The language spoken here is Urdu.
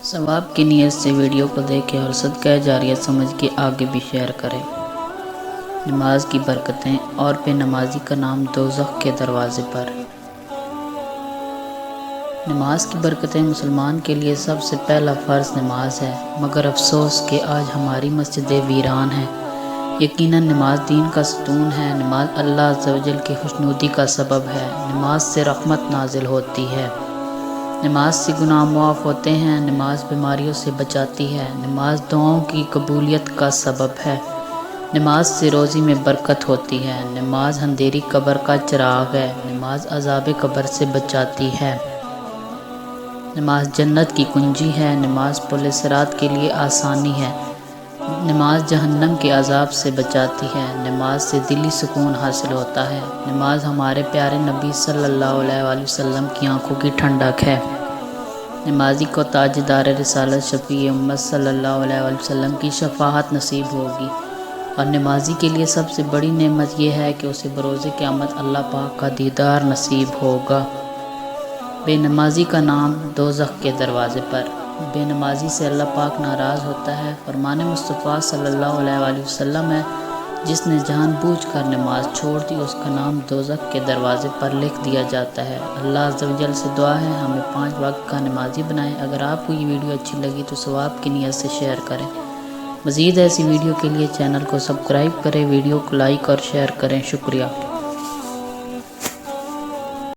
ثواب کی نیت سے ویڈیو کو دیکھیں اور صدقہ جاریہ سمجھ کے آگے بھی شیئر کریں۔ نماز کی برکتیں اور بے نمازی کا نام دوزخ کے دروازے پر۔ نماز کی برکتیں مسلمان کے لیے سب سے پہلا فرض نماز ہے، مگر افسوس کہ آج ہماری مسجدیں ویران ہیں۔ یقیناً نماز دین کا ستون ہے، نماز اللہ عز و جل کی خوشنودی کا سبب ہے، نماز سے رحمت نازل ہوتی ہے، نماز سے گناہ معاف ہوتے ہیں، نماز بیماریوں سے بچاتی ہے، نماز دعاؤں کی قبولیت کا سبب ہے، نماز سے روزی میں برکت ہوتی ہے، نماز اندھیری قبر کا چراغ ہے، نماز عذاب قبر سے بچاتی ہے، نماز جنت کی کنجی ہے، نماز پل صراط کے لیے آسانی ہے، نماز جہنم کے عذاب سے بچاتی ہے، نماز سے دلی سکون حاصل ہوتا ہے، نماز ہمارے پیارے نبی صلی اللہ علیہ وآلہ وسلم کی آنکھوں کی ٹھنڈک ہے۔ نمازی کو تاجدار رسالت شفیع امت صلی اللہ علیہ وآلہ وسلم کی شفاعت نصیب ہوگی، اور نمازی کے لیے سب سے بڑی نعمت یہ ہے کہ اسے بروز قیامت اللہ پاک کا دیدار نصیب ہوگا۔ بے نمازی کا نام دوزخ کے دروازے پر۔ بے نمازی سے اللہ پاک ناراض ہوتا ہے۔ فرمان مصطفیٰ صلی اللہ علیہ وآلہ وسلم ہے، جس نے جان بوجھ کر نماز چھوڑ دی اس کا نام دوزخ کے دروازے پر لکھ دیا جاتا ہے۔ اللہ عز و جل سے دعا ہے ہمیں 5 وقت کا نمازی بنائے۔ اگر آپ کو یہ ویڈیو اچھی لگی تو ثواب کی نیت سے شیئر کریں۔ مزید ایسی ویڈیو کے لیے چینل کو سبسکرائب کریں، ویڈیو کو لائک اور شیئر کریں۔ شکریہ۔